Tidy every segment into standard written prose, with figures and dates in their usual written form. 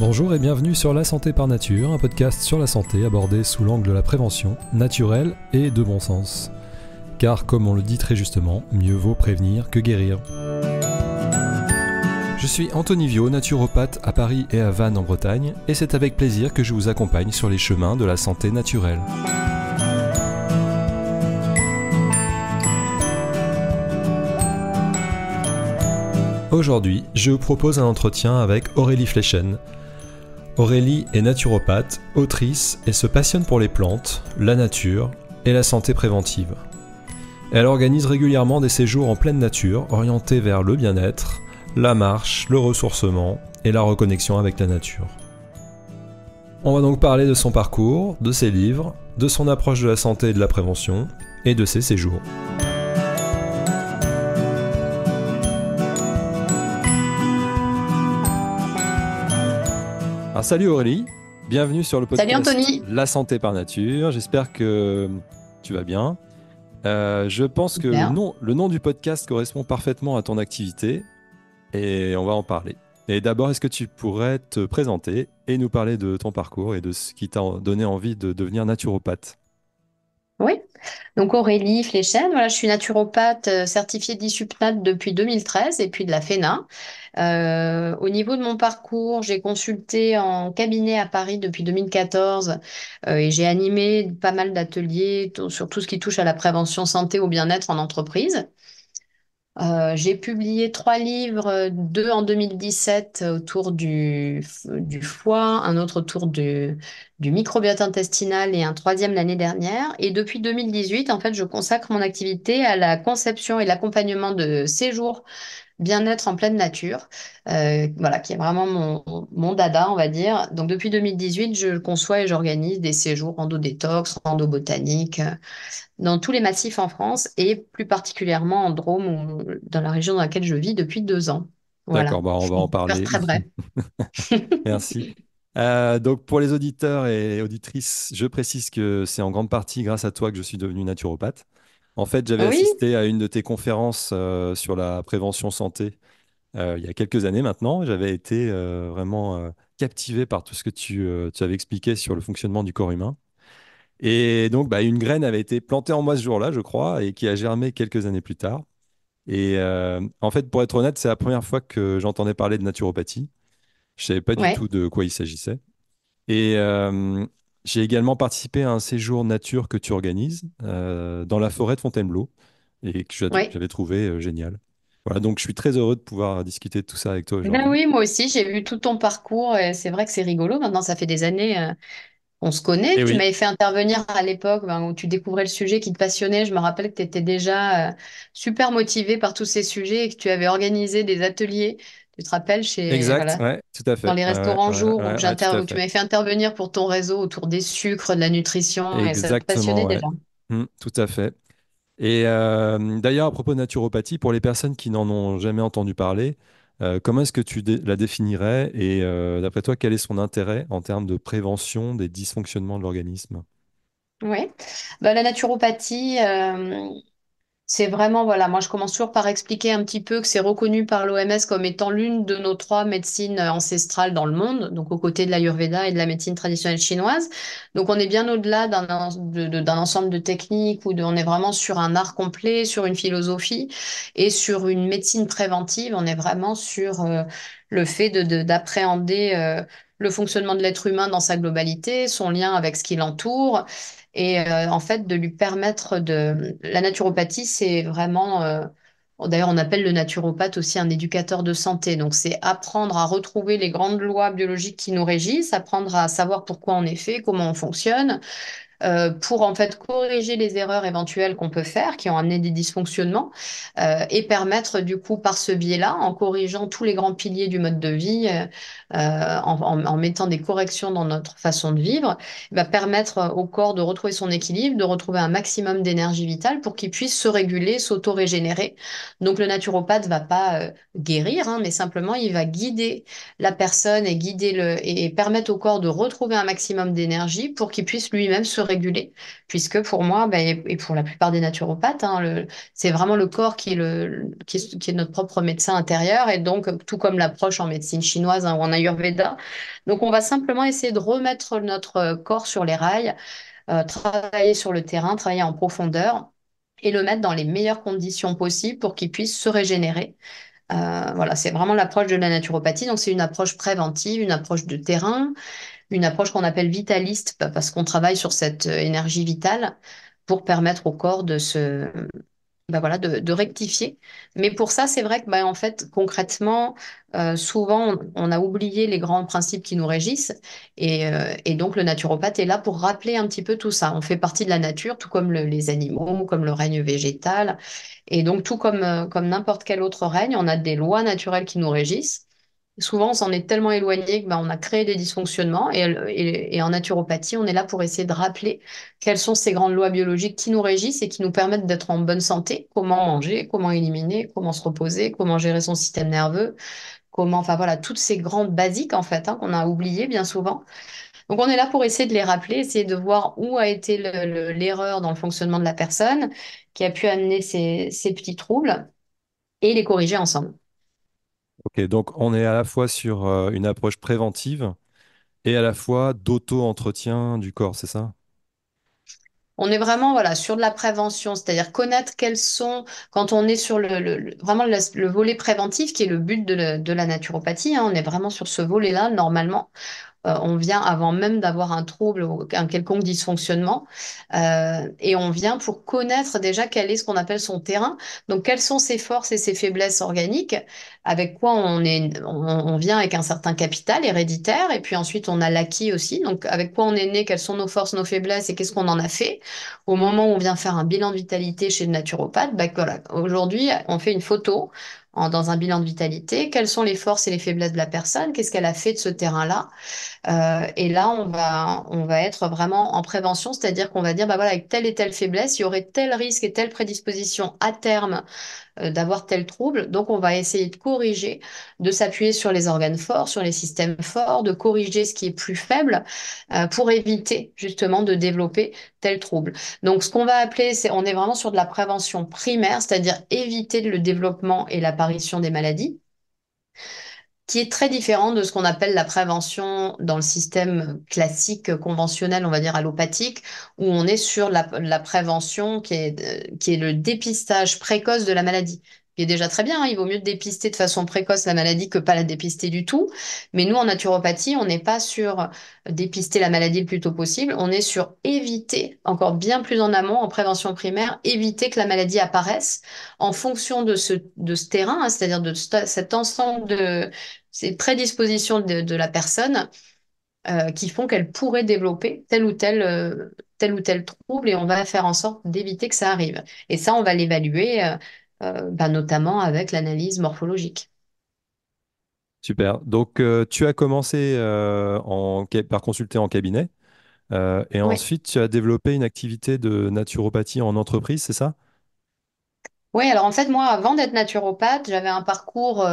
Bonjour et bienvenue sur La Santé par Nature, un podcast sur la santé abordé sous l'angle de la prévention, naturelle et de bon sens. Car comme on le dit très justement, mieux vaut prévenir que guérir. Je suis Anthony Viau, naturopathe à Paris et à Vannes en Bretagne, et c'est avec plaisir que je vous accompagne sur les chemins de la santé naturelle. Aujourd'hui, je vous propose un entretien avec Aurélie Flechen. Aurélie est naturopathe, autrice et se passionne pour les plantes, la nature et la santé préventive. Elle organise régulièrement des séjours en pleine nature orientés vers le bien-être, la marche, le ressourcement et la reconnexion avec la nature. On va donc parler de son parcours, de ses livres, de son approche de la santé et de la prévention et de ses séjours. Alors salut Aurélie, bienvenue sur le podcast Salut Anthony. La santé par nature, j'espère que tu vas bien. Je pense que Super. le nom du podcast correspond parfaitement à ton activité et on va en parler. Et d'abord, est-ce que tu pourrais te présenter et nous parler de ton parcours et de ce qui t'a donné envie de devenir naturopathe? Oui, donc Aurélie Flechen, voilà, je suis naturopathe certifiée d'ISUPNAT depuis 2013 et puis de la FENA. Au niveau de mon parcours, j'ai consulté en cabinet à Paris depuis 2014 et j'ai animé pas mal d'ateliers sur tout ce qui touche à la prévention santé au bien-être en entreprise. J'ai publié 3 livres, deux en 2017 autour du foie, un autre autour du microbiote intestinal et un troisième l'année dernière. Et depuis 2018, en fait, je consacre mon activité à la conception et l'accompagnement de séjours bien-être en pleine nature, voilà, qui est vraiment mon dada, on va dire. Donc depuis 2018, je conçois et j'organise des séjours rando détox, rando botanique, dans tous les massifs en France et plus particulièrement en Drôme, dans la région dans laquelle je vis depuis 2 ans. D'accord, Voilà, bah on va en pour faire parler. très bref. Merci. Donc pour les auditeurs et auditrices, je précise que c'est en grande partie grâce à toi que je suis devenu naturopathe. En fait, j'avais Oui, assisté à une de tes conférences sur la prévention santé il y a quelques années maintenant. J'avais été vraiment captivé par tout ce que tu avais expliqué sur le fonctionnement du corps humain. Et donc, bah, une graine avait été plantée en moi ce jour-là, je crois, et qui a germé quelques années plus tard. Et en fait, pour être honnête, c'est la première fois que j'entendais parler de naturopathie. Je savais pas du ouais, tout de quoi il s'agissait. Et j'ai également participé à un séjour nature que tu organises dans la forêt de Fontainebleau et que ouais. j'avais trouvé génial. Voilà, donc je suis très heureux de pouvoir discuter de tout ça avec toi Ben aujourd'hui. oui, moi aussi, j'ai vu tout ton parcours et c'est vrai que c'est rigolo. Maintenant, ça fait des années qu'on se connaît. Et Tu oui, m'avais fait intervenir à l'époque où tu découvrais le sujet qui te passionnait. Je me rappelle que tu étais déjà super motivé par tous ces sujets et que tu avais organisé des ateliers. Tu te rappelles exact, voilà, ouais, tout à dans fait. les Ouais, ouais, restaurants ouais, jour ouais, ouais, tout à où tu fait. m'avais fait intervenir pour ton réseau autour des sucres, de la nutrition et ça te Exactement, passionnait ouais. déjà. Tout à fait. Et d'ailleurs, à propos de naturopathie, pour les personnes qui n'en ont jamais entendu parler, comment est-ce que la définirais et d'après toi, quel est son intérêt en termes de prévention des dysfonctionnements de l'organisme? Oui, la naturopathie, c'est vraiment, voilà, moi je commence toujours par expliquer un petit peu que c'est reconnu par l'OMS comme étant l'une de nos 3 médecines ancestrales dans le monde, donc aux côtés de l'Ayurveda et de la médecine traditionnelle chinoise. Donc on est bien au-delà d'un ensemble de techniques on est vraiment sur un art complet, sur une philosophie et sur une médecine préventive. On est vraiment sur le fait d'appréhender le fonctionnement de l'être humain dans sa globalité, son lien avec ce qui l'entoure et en fait de lui permettre de... La naturopathie, c'est vraiment... D'ailleurs, on appelle le naturopathe aussi un éducateur de santé. Donc, c'est apprendre à retrouver les grandes lois biologiques qui nous régissent, apprendre à savoir pourquoi on est fait, comment on fonctionne, pour en fait corriger les erreurs éventuelles qu'on peut faire, qui ont amené des dysfonctionnements, et permettre du coup par ce biais-là, en corrigeant tous les grands piliers du mode de vie, en mettant des corrections dans notre façon de vivre, va permettre au corps de retrouver son équilibre, de retrouver un maximum d'énergie vitale pour qu'il puisse se réguler, s'auto-régénérer. Donc le naturopathe va pas guérir, hein, mais simplement il va guider la personne et et permettre au corps de retrouver un maximum d'énergie pour qu'il puisse lui-même se réguler réguler, puisque pour moi, ben, et pour la plupart des naturopathes, hein, c'est vraiment le corps qui est notre propre médecin intérieur, et donc tout comme l'approche en médecine chinoise, hein, ou en Ayurveda. Donc on va simplement essayer de remettre notre corps sur les rails, travailler sur le terrain, travailler en profondeur et le mettre dans les meilleures conditions possibles pour qu'il puisse se régénérer. Voilà, c'est vraiment l'approche de la naturopathie. Donc, c'est une approche préventive, une approche de terrain, une approche qu'on appelle vitaliste parce qu'on travaille sur cette énergie vitale pour permettre au corps voilà, de rectifier. Mais pour ça, c'est vrai que en fait, concrètement, souvent, on a oublié les grands principes qui nous régissent. Et donc, le naturopathe est là pour rappeler un petit peu tout ça. On fait partie de la nature, tout comme les animaux, comme le règne végétal. Et donc, tout comme n'importe quel autre règne, on a des lois naturelles qui nous régissent. Souvent, on s'en est tellement éloigné que on a créé des dysfonctionnements. Et en naturopathie, on est là pour essayer de rappeler quelles sont ces grandes lois biologiques qui nous régissent et qui nous permettent d'être en bonne santé. Comment manger, comment éliminer, comment se reposer, comment gérer son système nerveux, enfin voilà, toutes ces grandes basiques en fait, hein, qu'on a oubliées bien souvent. Donc, on est là pour essayer de les rappeler, essayer de voir où a été l'erreur dans le fonctionnement de la personne qui a pu amener ces petits troubles et les corriger ensemble. Ok, donc on est à la fois sur une approche préventive et à la fois d'auto-entretien du corps, c'est ça? On est vraiment voilà, sur de la prévention, c'est-à-dire connaître quels sont, quand on est sur vraiment le volet préventif, qui est le but de la naturopathie, hein, on est vraiment sur ce volet-là, normalement. On vient avant même d'avoir un trouble ou un quelconque dysfonctionnement, et on vient pour connaître déjà quel est ce qu'on appelle son terrain. Donc, quelles sont ses forces et ses faiblesses organiques, avec quoi on vient avec un certain capital héréditaire, et puis ensuite on a l'acquis aussi. Donc, avec quoi on est né, quelles sont nos forces, nos faiblesses et qu'est-ce qu'on en a fait. Au moment où on vient faire un bilan de vitalité chez le naturopathe, voilà, aujourd'hui, on fait une photo dans un bilan de vitalité. Quelles sont les forces et les faiblesses de la personne? Qu'est-ce qu'elle a fait de ce terrain-là? Et là, on va être vraiment en prévention, c'est-à-dire qu'on va dire, voilà, avec telle et telle faiblesse, il y aurait tel risque et telle prédisposition à terme d'avoir tel trouble. Donc, on va essayer de corriger, de s'appuyer sur les organes forts, sur les systèmes forts, de corriger ce qui est plus faible pour éviter justement de développer tel trouble. Donc, ce qu'on va appeler, on est vraiment sur de la prévention primaire, c'est-à-dire éviter le développement et l'apparition des maladies, qui est très différent de ce qu'on appelle la prévention dans le système classique, conventionnel, on va dire allopathique, où on est sur la prévention qui est le dépistage précoce de la maladie. Qui est déjà très bien, hein. Il vaut mieux dépister de façon précoce la maladie que pas la dépister du tout. Mais nous, en naturopathie, on n'est pas sur dépister la maladie le plus tôt possible, on est sur éviter, encore bien plus en amont, en prévention primaire, éviter que la maladie apparaisse en fonction de ce terrain, hein, c'est-à-dire cet ensemble de ces prédispositions de la personne qui font qu'elle pourrait développer tel ou tel trouble et on va faire en sorte d'éviter que ça arrive. Et ça, on va l'évaluer notamment avec l'analyse morphologique. Super. Donc tu as commencé par consulter en cabinet et Oui. ensuite tu as développé une activité de naturopathie en entreprise, c'est ça? Oui, alors en fait, moi, avant d'être naturopathe, j'avais un parcours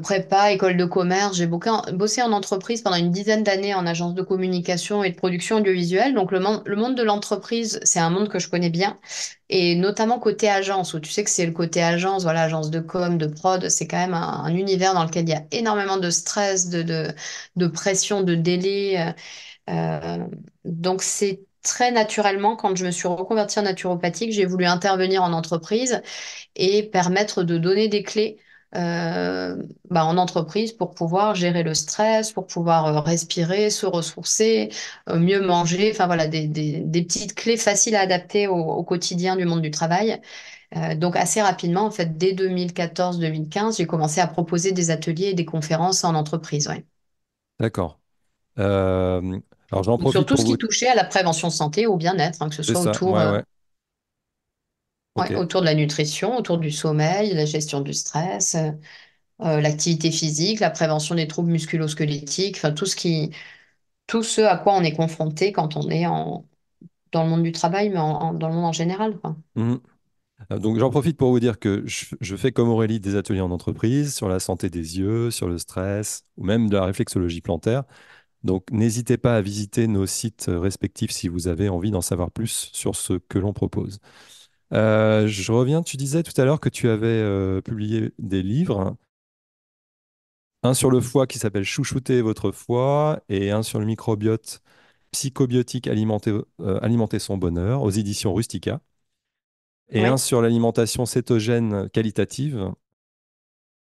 prépa, école de commerce. J'ai bossé en entreprise pendant une dizaine d'années en agence de communication et de production audiovisuelle. Donc le monde de l'entreprise, c'est un monde que je connais bien. Et notamment côté agence, où tu sais que c'est le côté agence, voilà, agence de com, de prod, c'est quand même un univers dans lequel il y a énormément de stress, de pression, de délai. Donc c'est très naturellement, quand je me suis reconvertie en naturopathie, que j'ai voulu intervenir en entreprise et permettre de donner des clés en entreprise pour pouvoir gérer le stress, pour pouvoir respirer, se ressourcer, mieux manger, enfin voilà, des petites clés faciles à adapter au quotidien du monde du travail. Donc assez rapidement, en fait, dès 2014-2015, j'ai commencé à proposer des ateliers et des conférences en entreprise. Ouais. D'accord. Euh, alors j'en Donc sur profite tout pour ce vous... qui touchait à la prévention santé, au bien-être, hein, que ce C'est soit ça, autour, ouais, ouais. Ok. autour de la nutrition, autour du sommeil, la gestion du stress. L'activité physique, la prévention des troubles musculo-squelettiques, enfin tout ce à quoi on est confronté quand on est dans le monde du travail, mais dans le monde en général, quoi. Mhm. Donc j'en profite pour vous dire que je fais comme Aurélie des ateliers en entreprise sur la santé des yeux, sur le stress ou même de la réflexologie plantaire. Donc, n'hésitez pas à visiter nos sites respectifs si vous avez envie d'en savoir plus sur ce que l'on propose. Je reviens, tu disais tout à l'heure que tu avais publié des livres, un sur le foie qui s'appelle Chouchouter votre foie et un sur le microbiote psychobiotique alimenter son bonheur aux éditions Rustica et un Oui, sur l'alimentation cétogène qualitative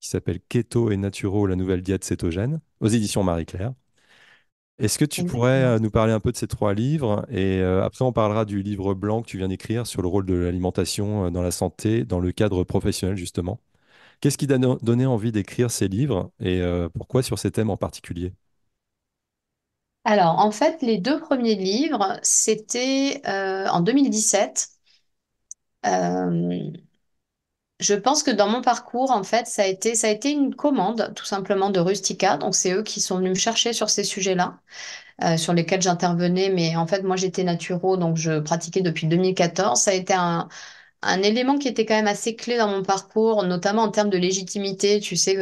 qui s'appelle Keto et Naturo, la nouvelle diète cétogène aux éditions Marie-Claire. Est-ce que tu pourrais exactement. nous parler un peu de ces trois livres et après on parlera du livre blanc que tu viens d'écrire sur le rôle de l'alimentation dans la santé dans le cadre professionnel justement. Qu'est-ce qui t'a donné envie d'écrire ces livres et pourquoi sur ces thèmes en particulier? Alors, en fait, les deux premiers livres, c'était en 2017. Euh, je pense que dans mon parcours, en fait, ça a été une commande, tout simplement, de Rustica. Donc, c'est eux qui sont venus me chercher sur ces sujets-là, sur lesquels j'intervenais. Mais en fait, moi, j'étais naturo, donc je pratiquais depuis 2014. Ça a été un élément qui était quand même assez clé dans mon parcours, notamment en termes de légitimité. Tu sais,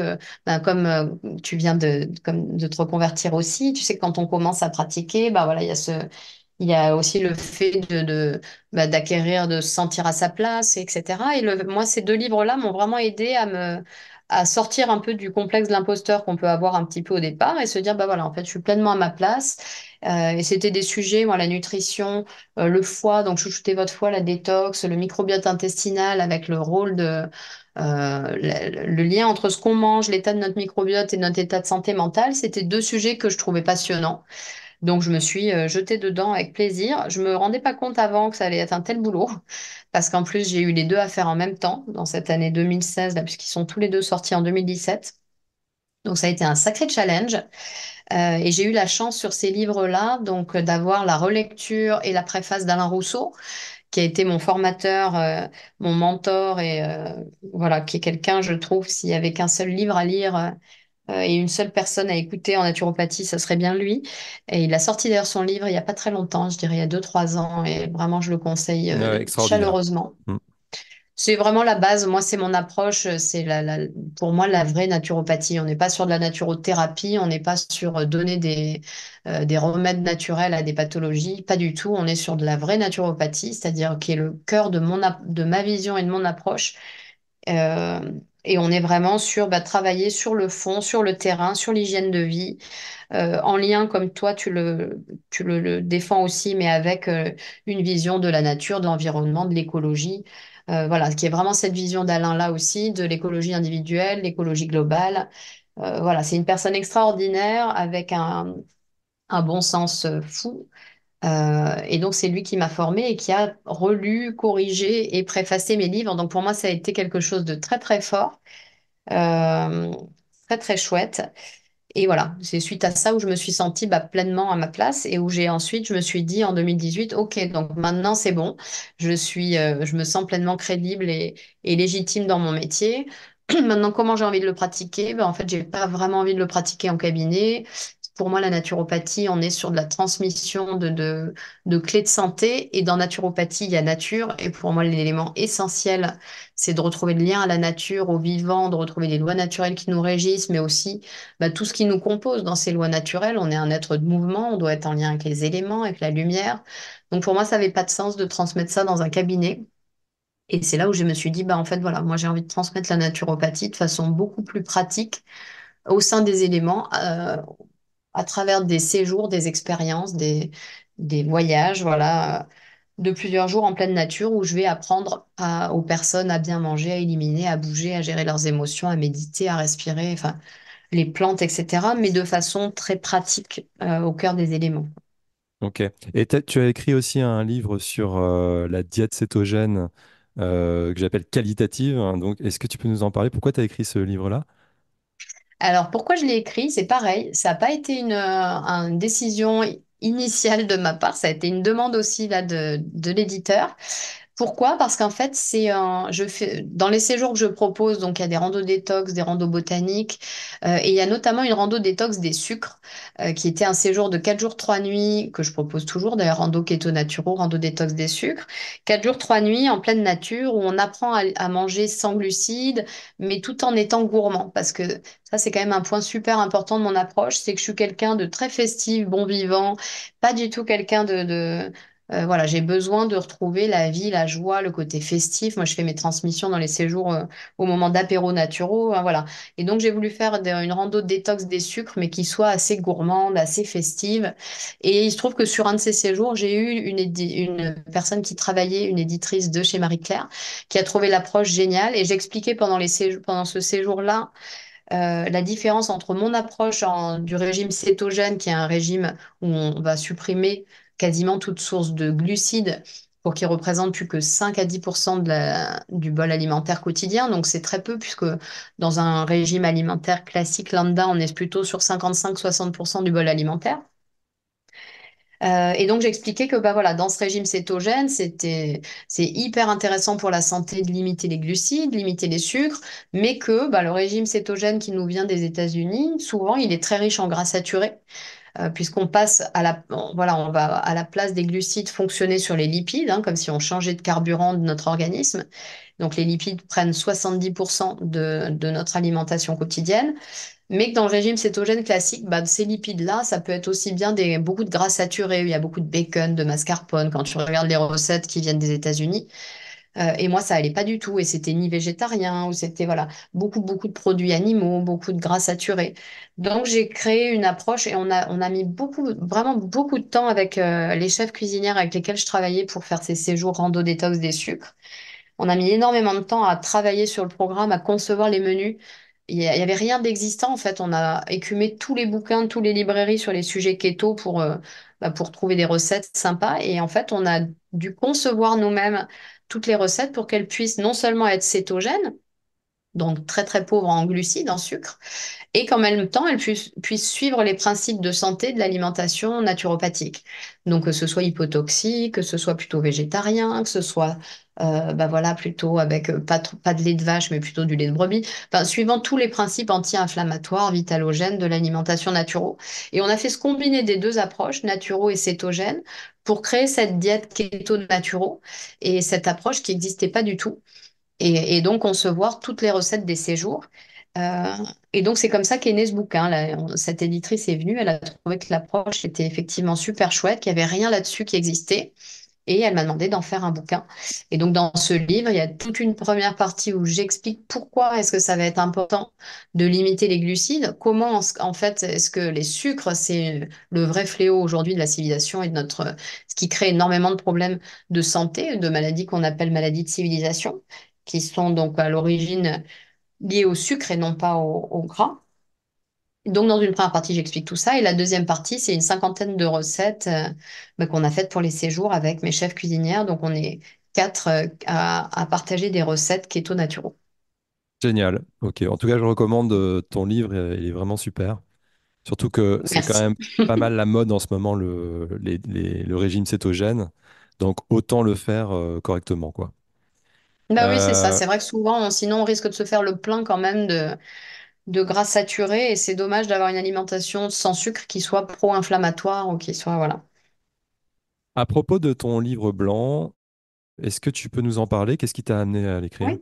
ben, comme tu viens comme de te reconvertir aussi, tu sais que quand on commence à pratiquer, bah voilà, il y a aussi le fait bah, d'acquérir, de se sentir à sa place, etc. Et moi, ces deux livres-là m'ont vraiment aidé à sortir un peu du complexe de l'imposteur qu'on peut avoir un petit peu au départ et se dire, bah voilà, en fait, je suis pleinement à ma place. Et c'était des sujets, moi, la nutrition, le foie, donc chouchouter votre foie, la détox, le microbiote intestinal avec le rôle le lien entre ce qu'on mange, l'état de notre microbiote et notre état de santé mentale, c'était deux sujets que je trouvais passionnants. Donc je me suis jetée dedans avec plaisir. Je me rendais pas compte avant que ça allait être un tel boulot, parce qu'en plus j'ai eu les deux à faire en même temps dans cette année 2016, là, puisqu'ils sont tous les deux sortis en 2017. Donc ça a été un sacré challenge. Et j'ai eu la chance sur ces livres-là, donc d'avoir la relecture et la préface d'Alain Rousseau, qui a été mon formateur, mon mentor, et voilà, qui est quelqu'un, je trouve, s'il y avait qu'un seul livre à lire et une seule personne à écouter en naturopathie, ça serait bien lui. Et il a sorti d'ailleurs son livre il n'y a pas très longtemps, je dirais il y a 2, 3 ans, et vraiment je le conseille Extraordinaire. chaleureusement. Mm. C'est vraiment la base. Moi, c'est mon approche. C'est pour moi la vraie naturopathie. On n'est pas sur de la naturothérapie. On n'est pas sur donner des remèdes naturels à des pathologies. Pas du tout. On est sur de la vraie naturopathie, c'est-à-dire qui est le cœur de ma vision et de mon approche. Euh, et on est vraiment sur bah, travailler sur le fond, sur le terrain, sur l'hygiène de vie, en lien, comme toi, le défends aussi, mais avec une vision de la nature, de l'environnement, de l'écologie. Voilà, qui est vraiment cette vision d'Alain là aussi, de l'écologie individuelle, l'écologie globale. Voilà, c'est une personne extraordinaire avec un bon sens fou. Et donc, c'est lui qui m'a formée et qui a relu, corrigé et préfacé mes livres. Donc, pour moi, ça a été quelque chose de très, très fort, euh, très, très chouette. Et voilà, c'est suite à ça où je me suis sentie bah, pleinement à ma place et où je me suis dit en 2018, OK, donc maintenant c'est bon, je me sens pleinement crédible et légitime dans mon métier. Maintenant, comment j'ai envie de le pratiquer? Ben, en fait, j'ai pas vraiment envie de le pratiquer en cabinet. Pour moi, la naturopathie, on est sur de la transmission de clés de santé. Et dans naturopathie, il y a nature. Et pour moi, l'élément essentiel, c'est de retrouver le lien à la nature, au vivant, de retrouver les lois naturelles qui nous régissent, mais aussi bah, tout ce qui nous compose dans ces lois naturelles. On est un être de mouvement, on doit être en lien avec les éléments, avec la lumière. Donc pour moi, ça n'avait pas de sens de transmettre ça dans un cabinet. Et c'est là où je me suis dit, bah, en fait, voilà, moi j'ai envie de transmettre la naturopathie de façon beaucoup plus pratique au sein des éléments, à travers des séjours, des expériences, des voyages, voilà, de plusieurs jours en pleine nature où je vais apprendre aux personnes à bien manger, à éliminer, à bouger, à gérer leurs émotions, à méditer, à respirer, enfin, les plantes, etc., mais de façon très pratique, au cœur des éléments. Ok. Et tu as écrit aussi un livre sur la diète cétogène que j'appelle qualitative, hein. Donc, est-ce que tu peux nous en parler? Pourquoi tu as écrit ce livre-là? Alors, pourquoi je l'ai écrit? C'est pareil, ça n'a pas été une décision initiale de ma part, ça a été une demande aussi là, de l'éditeur. Pourquoi? Parce qu'en fait, je fais, dans les séjours que je propose, donc il y a des randos détox, des randos botaniques, et il y a notamment une rando détox des sucres, qui était un séjour de 4 jours, 3 nuits, que je propose toujours, d'ailleurs, rando keto naturaux, rando détox des sucres. 4 jours, 3 nuits en pleine nature, où on apprend à manger sans glucides, mais tout en étant gourmand. Parce que ça, c'est quand même un point super important de mon approche, c'est que je suis quelqu'un de très festif, bon vivant, pas du tout quelqu'un voilà, j'ai besoin de retrouver la vie, la joie, le côté festif. Moi, je fais mes transmissions dans les séjours au moment d'apéros naturaux, hein, voilà. Et donc, j'ai voulu faire une rando de détox des sucres, mais qui soit assez gourmande, assez festive. Et il se trouve que sur un de ces séjours, j'ai eu une personne qui travaillait, une éditrice de chez Marie-Claire, qui a trouvé l'approche géniale. Et j'expliquais pendant ce séjour-là la différence entre mon approche du régime cétogène, qui est un régime où on va supprimer quasiment toute source de glucides pour qu'il représente plus que 5 à 10 du bol alimentaire quotidien. Donc c'est très peu puisque dans un régime alimentaire classique lambda, on est plutôt sur 55-60% du bol alimentaire. Et donc j'expliquais que bah voilà, dans ce régime cétogène, c'est hyper intéressant pour la santé de limiter les glucides, limiter les sucres, mais que bah, le régime cétogène qui nous vient des États-Unis, souvent il est très riche en gras saturés, puisqu'on passe voilà, on va à la place des glucides fonctionner sur les lipides, hein, comme si on changeait de carburant de notre organisme. Donc les lipides prennent 70% de notre alimentation quotidienne. Mais que dans le régime cétogène classique, bah, ces lipides-là, ça peut être aussi bien beaucoup de gras saturés. Il y a beaucoup de bacon, de mascarpone quand tu regardes les recettes qui viennent des États-Unis. Et moi, ça allait pas du tout. Et c'était ni végétarien, ou c'était voilà, beaucoup de produits animaux, beaucoup de gras saturés. Donc, j'ai créé une approche et on a mis vraiment beaucoup de temps avec les chefs cuisinières avec lesquels je travaillais pour faire ces séjours rando détox des sucres. On a mis énormément de temps à travailler sur le programme, à concevoir les menus. Il y avait rien d'existant en fait. On a écumé tous les bouquins, toutes les librairies sur les sujets keto pour trouver des recettes sympas. Et en fait, on a dû concevoir nous-mêmes toutes les recettes pour qu'elles puissent non seulement être cétogènes, donc très très pauvres en glucides, en sucre, et qu'en même temps, elle puisse suivre les principes de santé de l'alimentation naturopathique. Donc, que ce soit hypotoxique, que ce soit plutôt végétarien, que ce soit bah voilà, plutôt avec pas de lait de vache, mais plutôt du lait de brebis, enfin, suivant tous les principes anti-inflammatoires, vitalogènes de l'alimentation naturelle. Et on a fait ce combiné des deux approches, naturo et cétogène, pour créer cette diète keto naturo et cette approche qui n'existait pas du tout et donc concevoir toutes les recettes des séjours. Euh, et donc c'est comme ça qu'est né ce bouquin. Là. Cette éditrice est venue, elle a trouvé que l'approche était effectivement super chouette, qu'il n'y avait rien là-dessus qui existait, et elle m'a demandé d'en faire un bouquin. Et donc dans ce livre, il y a toute une première partie où j'explique pourquoi est-ce que ça va être important de limiter les glucides, comment en fait est-ce que les sucres, c'est le vrai fléau aujourd'hui de la civilisation et de ce qui crée énormément de problèmes de santé, de maladies qu'on appelle maladies de civilisation, qui sont donc à l'origine liées au sucre et non pas au gras. Donc, dans une première partie, j'explique tout ça. Et la deuxième partie, c'est une cinquantaine de recettes bah, qu'on a faites pour les séjours avec mes chefs cuisinières. Donc, on est quatre à partager des recettes keto naturaux. Génial. Ok. En tout cas, je recommande ton livre. Il est vraiment super. Surtout que c'est quand Merci. même pas mal la mode en ce moment, le régime cétogène. Donc, autant le faire correctement, quoi. Bah oui, c'est ça. Euh, C'est vrai que souvent, sinon, on risque de se faire le plein quand même de gras saturés. Et c'est dommage d'avoir une alimentation sans sucre qui soit pro-inflammatoire ou qui soit, voilà. à propos de ton livre blanc, est-ce que tu peux nous en parler? Qu'est-ce qui t'a amené à l'écrire? Oui.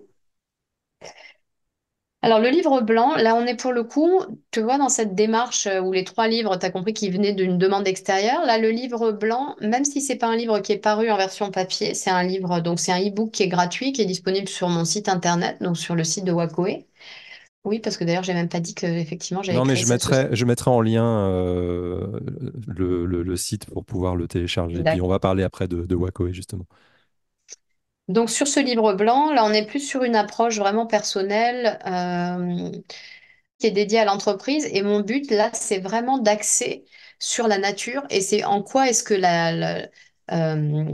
Alors, le livre blanc, là, on est pour le coup, tu vois, dans cette démarche où les trois livres, tu as compris qu'ils venaient d'une demande extérieure. Là, le livre blanc, même si c'est pas un livre qui est paru en version papier, c'est un livre, donc c'est un e-book qui est gratuit, qui est disponible sur mon site internet, donc sur le site de Wakoe. Oui, parce que d'ailleurs, j'ai même pas dit que effectivement j'avais Non, mais créé ce site. je mettrai en lien le site pour pouvoir le télécharger. Puis on D'accord. va parler après de Wakoe, justement. Donc, sur ce livre blanc, là, on est plus sur une approche vraiment personnelle. Qui est dédié à l'entreprise. Et mon but, là, c'est vraiment d'axer sur la nature et c'est en quoi est-ce que euh,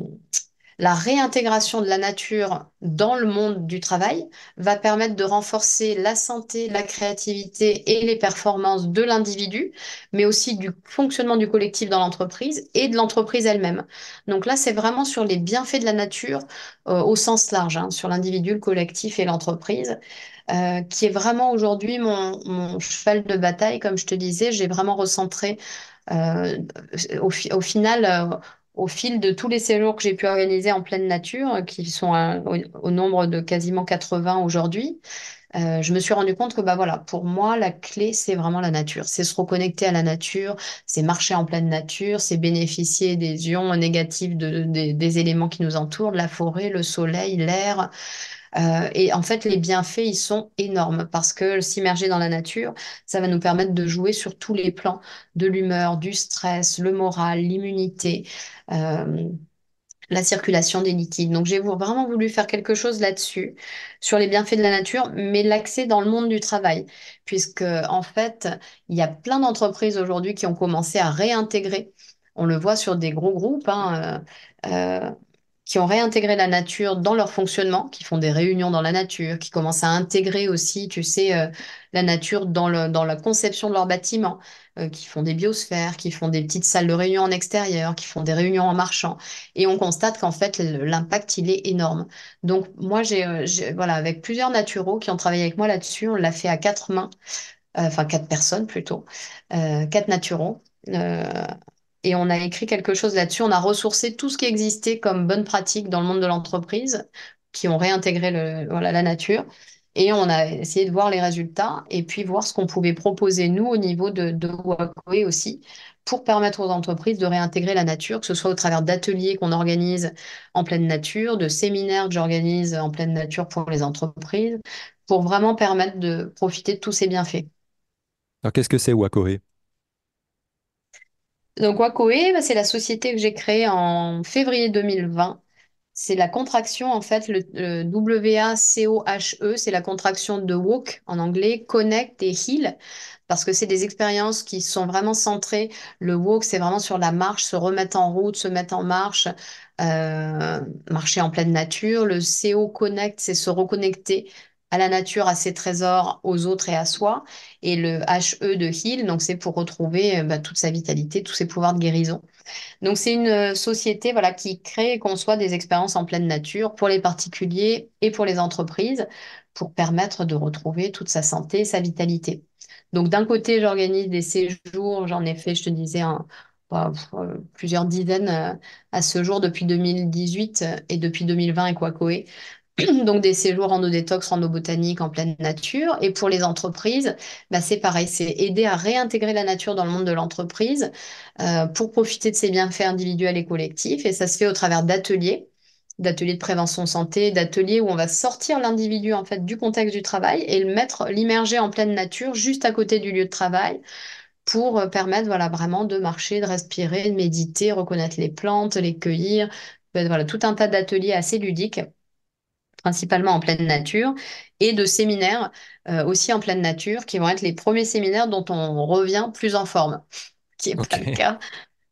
La réintégration de la nature dans le monde du travail va permettre de renforcer la santé, la créativité et les performances de l'individu, mais aussi du fonctionnement du collectif dans l'entreprise et de l'entreprise elle-même. Donc là, c'est vraiment sur les bienfaits de la nature au sens large, hein, sur l'individu, le collectif et l'entreprise, qui est vraiment aujourd'hui mon cheval de bataille. Comme je te disais, j'ai vraiment recentré euh, au final, au fil de tous les séjours que j'ai pu organiser en pleine nature, qui sont au nombre de quasiment 80 aujourd'hui, je me suis rendu compte que bah voilà, pour moi, la clé, c'est vraiment la nature. C'est se reconnecter à la nature, c'est marcher en pleine nature, c'est bénéficier des ions négatifs des éléments qui nous entourent, de la forêt, le soleil, l'air. Et en fait, les bienfaits, ils sont énormes parce que s'immerger dans la nature, ça va nous permettre de jouer sur tous les plans de l'humeur, du stress, le moral, l'immunité, euh, la circulation des liquides. Donc, j'ai vraiment voulu faire quelque chose là-dessus, sur les bienfaits de la nature, mais l'axer dans le monde du travail, puisque en fait, il y a plein d'entreprises aujourd'hui qui ont commencé à réintégrer. On le voit sur des gros groupes, hein, qui ont réintégré la nature dans leur fonctionnement, qui font des réunions dans la nature, qui commencent à intégrer aussi, tu sais, la nature dans la conception de leurs bâtiments, qui font des biosphères, qui font des petites salles de réunion en extérieur, qui font des réunions en marchant. Et on constate qu'en fait, l'impact, il est énorme. Donc, moi, voilà, avec plusieurs naturaux qui ont travaillé avec moi là-dessus, on l'a fait à quatre mains, enfin quatre personnes plutôt, quatre naturaux. Et on a écrit quelque chose là-dessus. On a ressourcé tout ce qui existait comme bonne pratique dans le monde de l'entreprise, qui ont réintégré voilà, la nature. Et on a essayé de voir les résultats et puis voir ce qu'on pouvait proposer, nous, au niveau de Wakoe aussi, pour permettre aux entreprises de réintégrer la nature, que ce soit au travers d'ateliers qu'on organise en pleine nature, de séminaires que j'organise en pleine nature pour les entreprises, pour vraiment permettre de profiter de tous ces bienfaits. Alors qu'est-ce que c'est Wakoé? Donc Wakoe, bah, c'est la société que j'ai créée en février 2020. C'est la contraction, en fait, le WACOHE, c'est la contraction de walk en anglais, connect et heal, parce que c'est des expériences qui sont vraiment centrées. Le walk, c'est vraiment sur la marche, se remettre en route, se mettre en marche, marcher en pleine nature. Le CO connect, c'est se reconnecter à la nature, à ses trésors, aux autres et à soi. Et le HE de heal, donc c'est pour retrouver bah, toute sa vitalité, tous ses pouvoirs de guérison. Donc, c'est une société voilà, qui crée et conçoit des expériences en pleine nature pour les particuliers et pour les entreprises pour permettre de retrouver toute sa santé, sa vitalité. Donc, d'un côté, j'organise des séjours, j'en ai fait, je te disais, plusieurs dizaines à ce jour depuis 2018 et depuis 2020 avec Wakoe. Donc des séjours rando-détox, rando-botanique en pleine nature. Et pour les entreprises, bah, c'est pareil, c'est aider à réintégrer la nature dans le monde de l'entreprise pour profiter de ses bienfaits individuels et collectifs. Et ça se fait au travers d'ateliers de prévention santé, d'ateliers où on va sortir l'individu en fait du contexte du travail et l'immerger en pleine nature juste à côté du lieu de travail pour permettre voilà, vraiment de marcher, de respirer, de méditer, reconnaître les plantes, les cueillir. Voilà, tout un tas d'ateliers assez ludiques principalement en pleine nature, et de séminaires aussi en pleine nature, qui vont être les premiers séminaires dont on revient plus en forme, qui n'est pas le Ok. cas.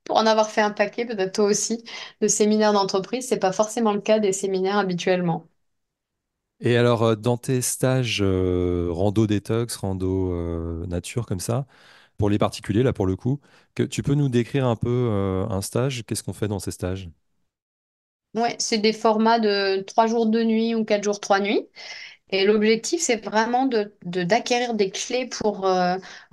Pour en avoir fait un paquet, peut-être toi aussi, de séminaires d'entreprise, c'est pas forcément le cas des séminaires habituellement. Et alors, dans tes stages rando détox, rando nature comme ça, pour les particuliers, là pour le coup, que tu peux nous décrire un peu un stage? Qu'est-ce qu'on fait dans ces stages? Ouais, c'est des formats de 3 jours 2 nuits ou 4 jours 3 nuits. Et l'objectif, c'est vraiment d'acquérir des clés pour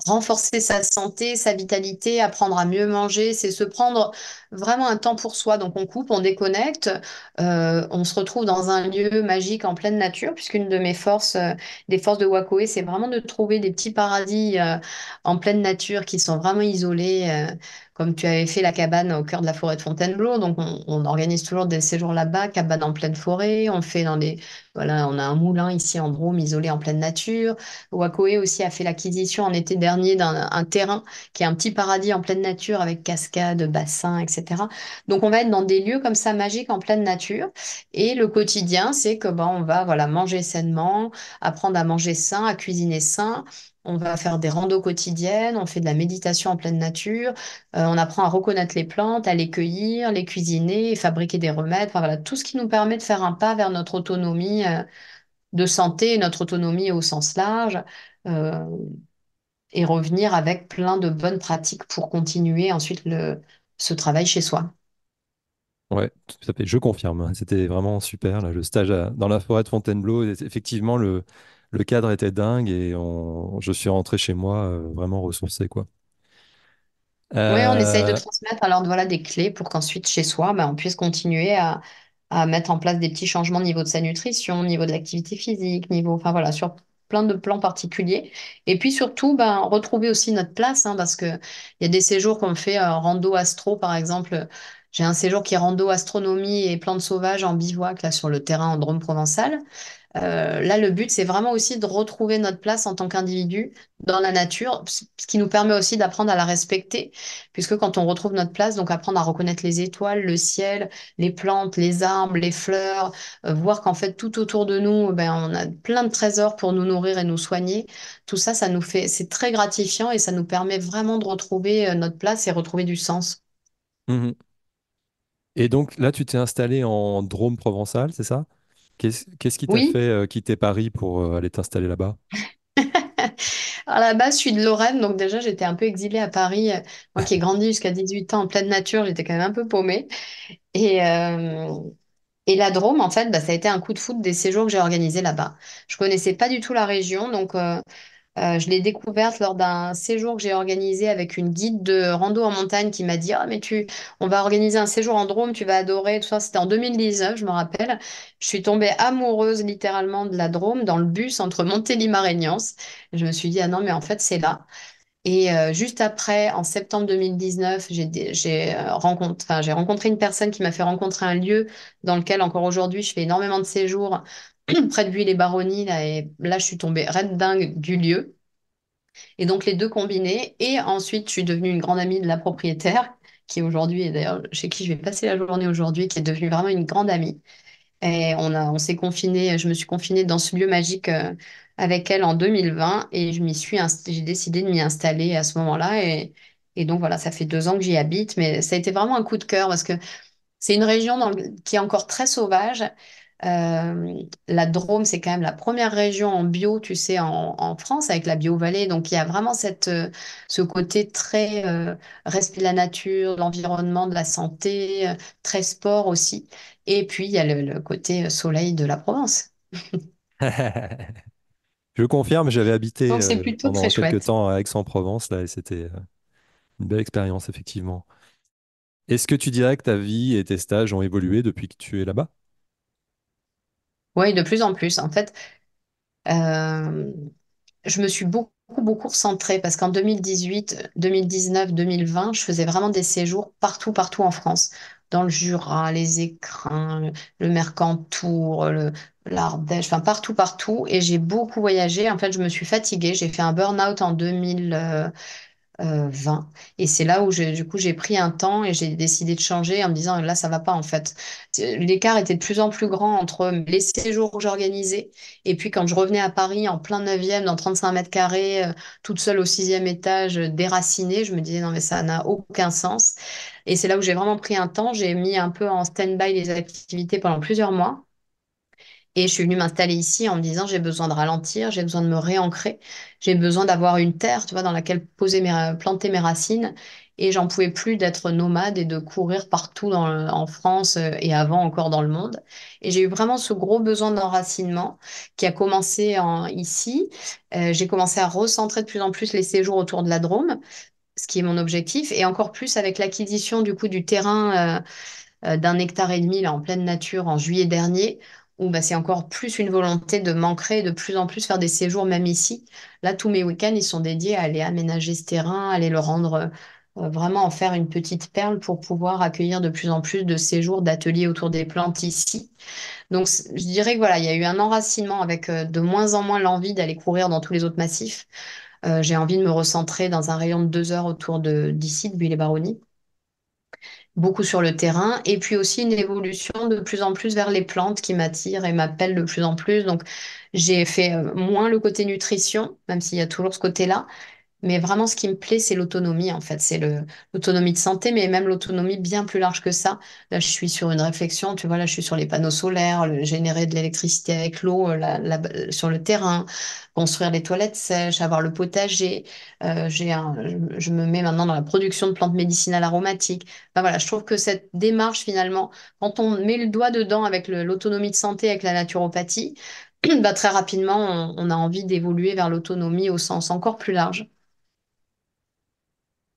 renforcer sa santé, sa vitalité, apprendre à mieux manger. C'est se prendre vraiment un temps pour soi. Donc on coupe, on déconnecte, on se retrouve dans un lieu magique en pleine nature, puisqu'une de mes forces, des forces de Wakoe, c'est vraiment de trouver des petits paradis en pleine nature qui sont vraiment isolés. Comme tu avais fait la cabane au cœur de la forêt de Fontainebleau, donc on organise toujours des séjours là-bas, cabane en pleine forêt, on fait dans des voilà, on a un moulin ici en Drôme, isolé en pleine nature. Wakoe aussi a fait l'acquisition en été dernier d'un un terrain qui est un petit paradis en pleine nature avec cascades, bassins, etc. Donc on va être dans des lieux comme ça magiques en pleine nature. Et le quotidien, c'est que ben, on va voilà, manger sainement, apprendre à manger sain, à cuisiner sain. On va faire des randos quotidiennes, on fait de la méditation en pleine nature, on apprend à reconnaître les plantes, à les cueillir, les cuisiner, fabriquer des remèdes. Enfin, voilà, tout ce qui nous permet de faire un pas vers notre autonomie de santé, notre autonomie au sens large, euh, et revenir avec plein de bonnes pratiques pour continuer ensuite ce travail chez soi. Ouais, tout à fait, je confirme. C'était vraiment super, là, le stage dans la forêt de Fontainebleau. Effectivement, le cadre était dingue et je suis rentré chez moi vraiment ressourcé, quoi. Oui, on essaye de Euh, transmettre alors voilà des clés pour qu'ensuite chez soi, ben, on puisse continuer à mettre en place des petits changements au niveau de sa nutrition, au niveau de l'activité physique, niveau, enfin voilà, sur plein de plans particuliers. Et puis surtout, ben, retrouver aussi notre place, hein, parce que il y a des séjours qu'on fait rando astro, par exemple. J'ai un séjour qui est rando astronomie et plantes sauvages en bivouac là sur le terrain en Drôme provençal. Là, le but, c'est vraiment aussi de retrouver notre place en tant qu'individu dans la nature, ce qui nous permet aussi d'apprendre à la respecter, puisque quand on retrouve notre place, donc apprendre à reconnaître les étoiles, le ciel, les plantes, les arbres, les fleurs, voir qu'en fait, tout autour de nous, ben, on a plein de trésors pour nous nourrir et nous soigner. Tout ça, ça nous fait, c'est très gratifiant et ça nous permet vraiment de retrouver notre place et retrouver du sens. mhm. Et donc là, tu t'es installé en Drôme provençal, c'est ça? Qu'est-ce qui t'a fait Oui. quitter Paris pour aller t'installer là-bas? À la base, je suis de Lorraine, donc déjà, j'étais un peu exilée à Paris. Moi qui ai grandi jusqu'à 18 ans en pleine nature, j'étais quand même un peu paumée. Et, euh, et la Drôme, en fait, bah, ça a été un coup de foudre des séjours que j'ai organisés là-bas. Je connaissais pas du tout la région, donc je l'ai découverte lors d'un séjour que j'ai organisé avec une guide de rando en montagne qui m'a dit, ah, mais on va organiser un séjour en Drôme, tu vas adorer, tout ça. C'était en 2019, je me rappelle. Je suis tombée amoureuse littéralement de la Drôme dans le bus entre Montélimar et Nice. Je me suis dit, ah non, mais en fait, c'est là. Et juste après, en septembre 2019, j'ai rencontré une personne qui m'a fait rencontrer un lieu dans lequel encore aujourd'hui je fais énormément de séjours près de Buis-les-Baronnies là, et là je suis tombée red dingue du lieu. Et donc les deux combinés. Et ensuite je suis devenue une grande amie de la propriétaire qui aujourd'hui est d'ailleurs chez qui je vais passer la journée aujourd'hui, qui est devenue vraiment une grande amie. Et on s'est confiné, je me suis confinée dans ce lieu magique avec elle en 2020 et j'ai décidé de m'y installer à ce moment-là. Et donc voilà, ça fait 2 ans que j'y habite, mais ça a été vraiment un coup de cœur parce que c'est une région qui est encore très sauvage. La Drôme, c'est quand même la première région en bio, tu sais, en France avec la BioVallée. Donc il y a vraiment ce côté très respect de la nature, de l'environnement, de la santé, très sport aussi. Et puis il y a le côté soleil de la Provence. Je confirme, j'avais habité Donc c'est plutôt très pendant quelques chouette. temps à Aix-en-Provence, là, et c'était une belle expérience, effectivement. Est-ce que tu dirais que ta vie et tes stages ont évolué depuis que tu es là-bas? Oui, de plus en plus. En fait, euh, je me suis beaucoup recentrée parce qu'en 2018, 2019, 2020, je faisais vraiment des séjours partout en France, dans le Jura, les Écrins, le Mercantour, l'Ardèche, enfin partout. Et j'ai beaucoup voyagé. En fait, je me suis fatiguée. J'ai fait un burn-out en 2000. 20. Et c'est là où du coup, j'ai pris un temps et j'ai décidé de changer en me disant, là, ça va pas en fait. L'écart était de plus en plus grand entre les séjours que j'organisais et puis quand je revenais à Paris en plein 9e, dans 35 mètres carrés, toute seule au 6e étage, déracinée, je me disais, non, mais ça n'a aucun sens. Et c'est là où j'ai vraiment pris un temps. J'ai mis un peu en stand-by les activités pendant plusieurs mois. Et je suis venue m'installer ici en me disant, j'ai besoin de ralentir, j'ai besoin de me réancrer, j'ai besoin d'avoir une terre, tu vois, dans laquelle planter mes racines. Et j'en pouvais plus d'être nomade et de courir partout en France et avant encore dans le monde. Et j'ai eu vraiment ce gros besoin d'enracinement qui a commencé ici. J'ai commencé à recentrer de plus en plus les séjours autour de la Drôme, ce qui est mon objectif, et encore plus avec l'acquisition du coup du terrain. d'1,5 hectare là, en pleine nature en juillet dernier, où bah, c'est encore plus une volonté de m'ancrer et de plus en plus faire des séjours même ici. Là, tous mes week-ends, ils sont dédiés à aller aménager ce terrain, à aller le rendre vraiment en faire une petite perle pour pouvoir accueillir de plus en plus de séjours, d'ateliers autour des plantes ici. Donc, je dirais que voilà, il y a eu un enracinement avec de moins en moins l'envie d'aller courir dans tous les autres massifs. J'ai envie de me recentrer dans un rayon de 2 heures autour d'ici, de Buis-les-Baronnies. beaucoup sur le terrain, et puis aussi une évolution de plus en plus vers les plantes qui m'attirent et m'appellent de plus en plus. Donc, j'ai fait moins le côté nutrition, même s'il y a toujours ce côté-là. Mais vraiment, ce qui me plaît, c'est l'autonomie, en fait. C'est l'autonomie de santé, mais même l'autonomie bien plus large que ça. Là, je suis sur une réflexion, tu vois, là, je suis sur les panneaux solaires, générer de l'électricité avec l'eau, sur le terrain, construire les toilettes sèches, avoir le potager. Je me mets maintenant dans la production de plantes médicinales aromatiques. Ben voilà, je trouve que cette démarche, finalement, quand on met le doigt dedans avec l'autonomie de santé, avec la naturopathie, bah, très rapidement, on a envie d'évoluer vers l'autonomie au sens encore plus large.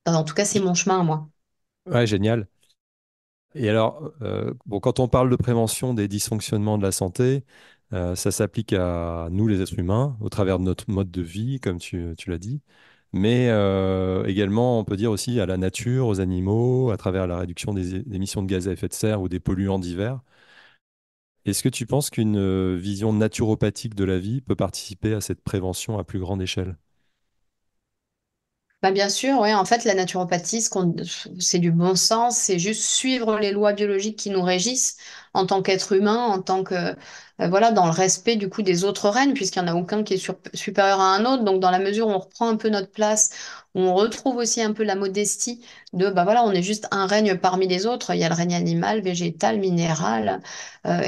En tout cas, c'est mon chemin à moi. Ouais, génial. Et alors, bon, quand on parle de prévention des dysfonctionnements de la santé, ça s'applique à nous, les êtres humains, au travers de notre mode de vie, comme tu l'as dit, mais également, on peut dire aussi à la nature, aux animaux, à travers la réduction des émissions de gaz à effet de serre ou des polluants divers. Est-ce que tu penses qu'une vision naturopathique de la vie peut participer à cette prévention à plus grande échelle? Bah bien sûr, ouais. En fait, la naturopathie, c'est du bon sens, c'est juste suivre les lois biologiques qui nous régissent en tant qu'être humain, en tant que, voilà, dans le respect du coup des autres règnes, puisqu'il n'y en a aucun qui est supérieur à un autre. Donc, dans la mesure où on reprend un peu notre place, où on retrouve aussi un peu la modestie de, bah voilà, on est juste un règne parmi les autres. Il y a le règne animal, végétal, minéral,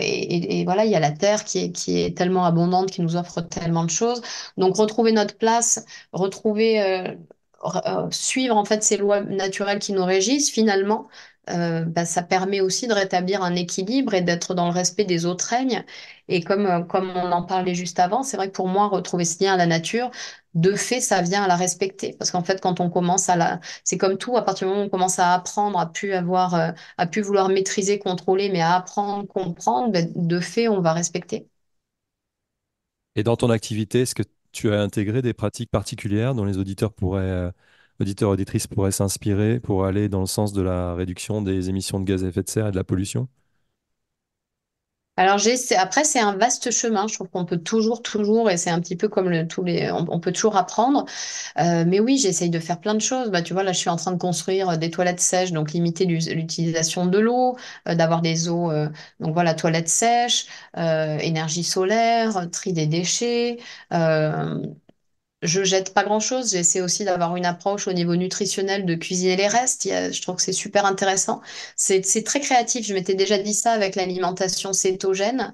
et voilà, il y a la terre qui est tellement abondante, qui nous offre tellement de choses. Donc, retrouver notre place, retrouver suivre en fait ces lois naturelles qui nous régissent, finalement, bah, ça permet aussi de rétablir un équilibre et d'être dans le respect des autres règnes. Et comme on en parlait juste avant, c'est vrai que pour moi, retrouver ce lien à la nature, de fait, ça vient à la respecter. Parce qu'en fait, quand on commence c'est comme tout, à partir du moment où on commence à apprendre, à plus vouloir maîtriser, contrôler, mais à apprendre, comprendre, ben, de fait, on va respecter. Et dans ton activité, est-ce que tu as intégré des pratiques particulières dont les auditeurs, auditrices pourraient s'inspirer pour aller dans le sens de la réduction des émissions de gaz à effet de serre et de la pollution? Alors après c'est un vaste chemin. Je trouve qu'on peut toujours, et c'est un petit peu comme on peut toujours apprendre. Mais oui, j'essaye de faire plein de choses. Bah tu vois là, je suis en train de construire des toilettes sèches, donc limiter l'utilisation de l'eau, d'avoir des eaux, donc voilà, toilettes sèches, énergie solaire, tri des déchets. euh, je jette pas grand-chose. J'essaie aussi d'avoir une approche au niveau nutritionnel de cuisiner les restes. Je trouve que c'est super intéressant. C'est très créatif. Je m'étais déjà dit ça avec l'alimentation cétogène.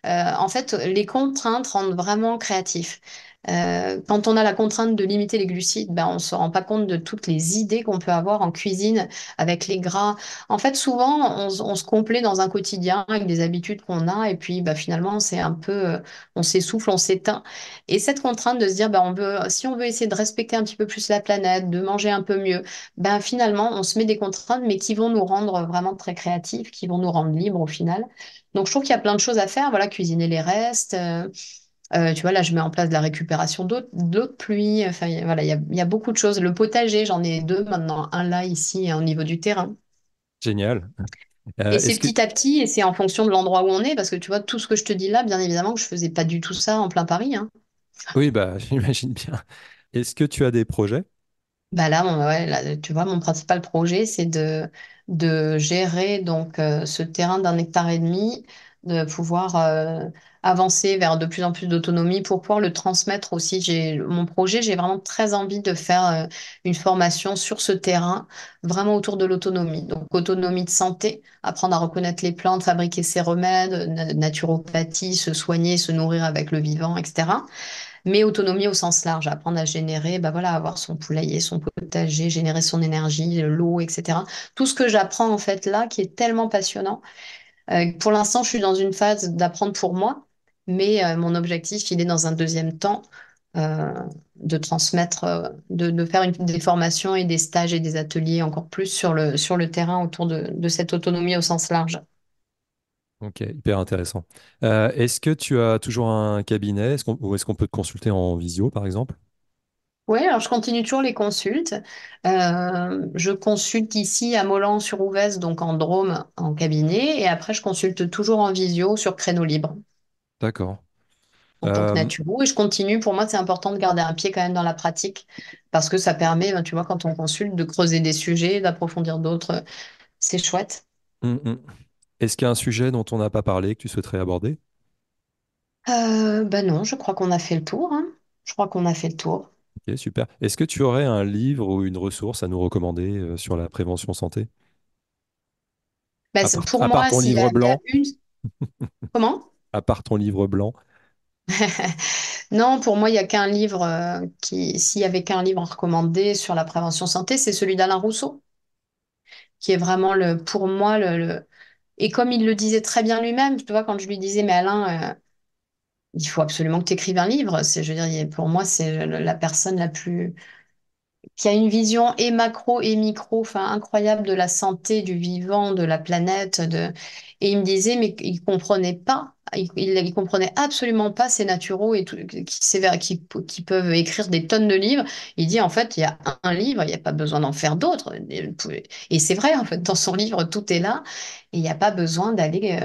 En fait, les contraintes rendent vraiment créatif. Quand on a la contrainte de limiter les glucides, ben, on ne se rend pas compte de toutes les idées qu'on peut avoir en cuisine avec les gras. En fait, souvent, on se complaît dans un quotidien avec des habitudes qu'on a et puis ben, finalement, c'est un peu, on s'essouffle, on s'éteint. Et cette contrainte de se dire, ben, si on veut essayer de respecter un petit peu plus la planète, de manger un peu mieux, ben, finalement, on se met des contraintes, mais qui vont nous rendre vraiment très créatifs, qui vont nous rendre libres au final. Donc, je trouve qu'il y a plein de choses à faire. Voilà, cuisiner les restes. Tu vois, là, je mets en place de la récupération d'eau de pluie. Enfin, voilà, il y a beaucoup de choses. Le potager, j'en ai deux maintenant. Un là, ici, au niveau du terrain. Génial. Et c'est Est-ce que... petit à petit, et c'est en fonction de l'endroit où on est. Parce que tu vois, tout ce que je te dis là, bien évidemment, que je faisais pas du tout ça en plein Paris, hein. Oui, bah, j'imagine bien. Est-ce que tu as des projets? Bah là, ouais, là, tu vois, mon principal projet, c'est de gérer donc ce terrain d'1,5 hectare, de pouvoir avancer vers de plus en plus d'autonomie pour pouvoir le transmettre aussi. Mon projet, j'ai vraiment très envie de faire une formation sur ce terrain, vraiment autour de l'autonomie. Donc, autonomie de santé, apprendre à reconnaître les plantes, fabriquer ses remèdes, naturopathie, se soigner, se nourrir avec le vivant, etc. Mais autonomie au sens large, apprendre à générer, bah voilà, avoir son poulailler, son potager, générer son énergie, l'eau, etc. Tout ce que j'apprends en fait là, qui est tellement passionnant. Pour l'instant, je suis dans une phase d'apprendre pour moi, mais mon objectif, il est dans un deuxième temps euh, de transmettre, de faire des formations et des stages et des ateliers encore plus sur le terrain autour de cette autonomie au sens large. Ok, hyper intéressant. Est-ce que tu as toujours un cabinet? Ou est-ce qu'on peut te consulter en visio, par exemple? Oui, alors je continue toujours les consultes. Je consulte ici à Molan-sur-Ouvèze, donc en Drôme, en cabinet, et après je consulte toujours en visio sur créneau libre D'accord. en tant que Euh, naturo. Et je continue, pour moi c'est important de garder un pied quand même dans la pratique, parce que ça permet, ben, tu vois, quand on consulte, de creuser des sujets, d'approfondir d'autres. c'est chouette. Hum, hum. Est-ce qu'il y a un sujet dont on n'a pas parlé que tu souhaiterais aborder? Ben non, je crois qu'on a fait le tour, hein. Je crois qu'on a fait le tour. Ok, super. Est-ce que tu aurais un livre ou une ressource à nous recommander sur la prévention santé? Pour À part moi, ton s'il y livre a bien blanc, une... Comment? à part ton livre blanc. Non, pour moi, il n'y a qu'un livre s'il y avait qu'un livre à recommander sur la prévention santé, c'est celui d'Alain Rousseau, qui est vraiment pour moi, et comme il le disait très bien lui-même, tu vois, quand je lui disais, mais Alain, il faut absolument que tu écrives un livre. Je veux dire, pour moi, c'est la personne la plus qui a une vision et macro et micro, enfin incroyable de la santé, du vivant, de la planète. Et il me disait, mais il comprenait pas, il comprenait absolument pas ces naturaux et tout, qui peuvent écrire des tonnes de livres. Il dit, en fait, il y a un livre, il n'y a pas besoin d'en faire d'autres. Et c'est vrai, en fait, dans son livre, tout est là. Et il n'y a pas besoin d'aller.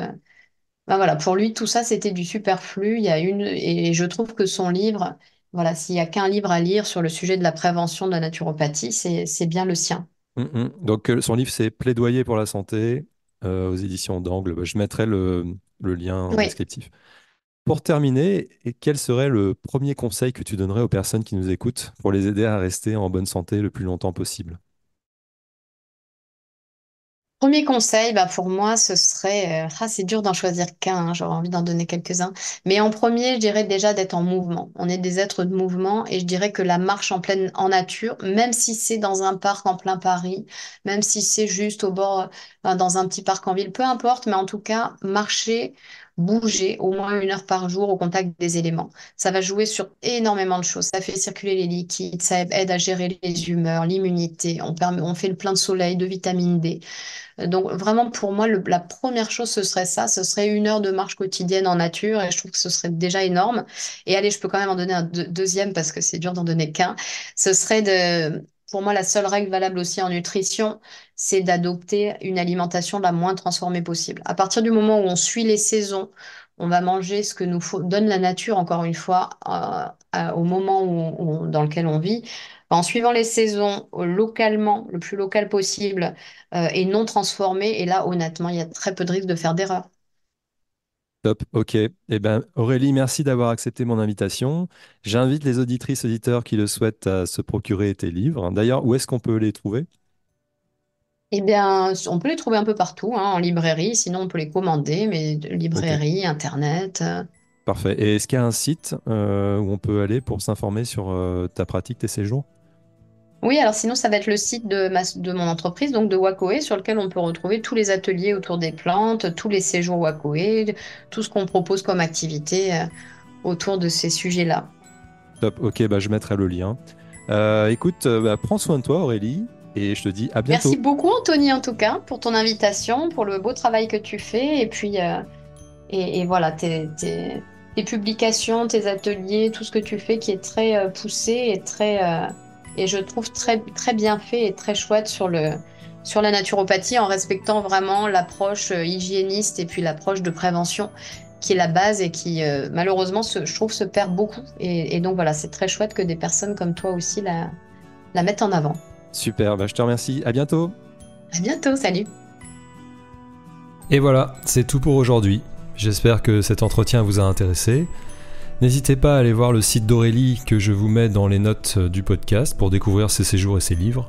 Ben voilà, pour lui, tout ça, c'était du superflu. Et je trouve que son livre, voilà, s'il y a qu'un livre à lire sur le sujet de la prévention de la naturopathie, c'est bien le sien. Donc, son livre, c'est Plaidoyer pour la santé aux éditions d'Angle. Bah, je mettrai le lien en Oui. descriptif. Pour terminer, quel serait le premier conseil que tu donnerais aux personnes qui nous écoutent pour les aider à rester en bonne santé le plus longtemps possible? Premier conseil, bah pour moi, ce serait, c'est dur d'en choisir qu'un, hein, j'aurais envie d'en donner quelques-uns. Mais en premier, je dirais déjà d'être en mouvement. On est des êtres de mouvement et je dirais que la marche en nature, même si c'est dans un parc en plein Paris, même si c'est juste au bord, dans un petit parc en ville, peu importe, mais en tout cas, marcher, bouger au moins 1 heure par jour au contact des éléments. Ça va jouer sur énormément de choses. Ça fait circuler les liquides, ça aide à gérer les humeurs, l'immunité, on fait le plein de soleil, de vitamine D. Donc vraiment pour moi, la première chose, ce serait ça, ce serait 1 heure de marche quotidienne en nature et je trouve que ce serait déjà énorme. Et allez, je peux quand même en donner un deuxième parce que c'est dur d'en donner qu'un. Pour moi, la seule règle valable aussi en nutrition, c'est d'adopter une alimentation la moins transformée possible. À partir du moment où on suit les saisons, on va manger ce que donne la nature, encore une fois, au moment dans lequel on vit. En suivant les saisons localement, le plus local possible, et non transformé. Et là, honnêtement, il y a très peu de risques de faire d'erreur. Top, ok. Eh ben, Aurélie, merci d'avoir accepté mon invitation. J'invite les auditrices, auditeurs qui le souhaitent à se procurer tes livres. D'ailleurs, où est-ce qu'on peut les trouver? Eh bien, on peut les trouver un peu partout, hein, en librairie, sinon on peut les commander, mais Ok, librairie, internet. parfait. Et est-ce qu'il y a un site où on peut aller pour s'informer sur ta pratique, tes séjours? Oui, alors sinon, ça va être le site de mon entreprise, donc de Wacoé, sur lequel on peut retrouver tous les ateliers autour des plantes, tous les séjours Wacoé, tout ce qu'on propose comme activité autour de ces sujets-là. Top, ok, bah, je mettrai le lien. Écoute, bah, prends soin de toi, Aurélie, et je te dis à Merci bientôt. beaucoup, Anthony, en tout cas, pour ton invitation, pour le beau travail que tu fais, et puis et voilà, tes publications, tes ateliers, tout ce que tu fais qui est très poussé et je trouve très, très bien fait et très chouette sur la naturopathie en respectant vraiment l'approche hygiéniste et puis l'approche de prévention qui est la base et qui malheureusement je trouve se perd beaucoup. Et donc voilà, c'est très chouette que des personnes comme toi aussi la mettent en avant. Super, bah, je te remercie. À bientôt. À bientôt, salut! Et voilà, c'est tout pour aujourd'hui. J'espère que cet entretien vous a intéressé. N'hésitez pas à aller voir le site d'Aurélie que je vous mets dans les notes du podcast pour découvrir ses séjours et ses livres.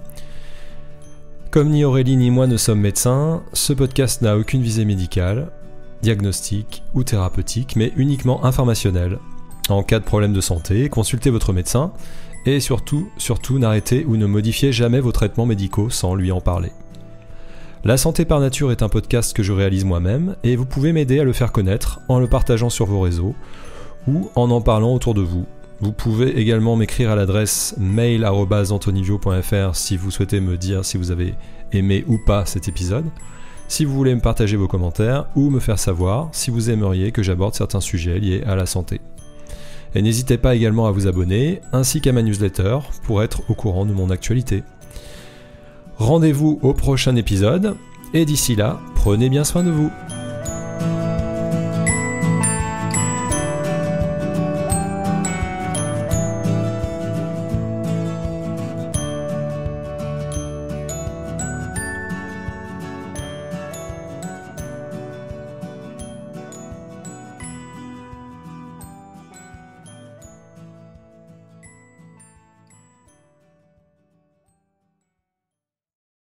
Comme ni Aurélie ni moi ne sommes médecins, ce podcast n'a aucune visée médicale, diagnostique ou thérapeutique, mais uniquement informationnelle. En cas de problème de santé, consultez votre médecin et surtout, n'arrêtez ou ne modifiez jamais vos traitements médicaux sans lui en parler. La santé par nature est un podcast que je réalise moi-même et vous pouvez m'aider à le faire connaître en le partageant sur vos réseaux ou en parlant autour de vous. Vous pouvez également m'écrire à l'adresse mail@antonivio.fr si vous souhaitez me dire si vous avez aimé ou pas cet épisode, si vous voulez me partager vos commentaires ou me faire savoir si vous aimeriez que j'aborde certains sujets liés à la santé. Et n'hésitez pas également à vous abonner ainsi qu'à ma newsletter pour être au courant de mon actualité. Rendez-vous au prochain épisode, et d'ici là, prenez bien soin de vous.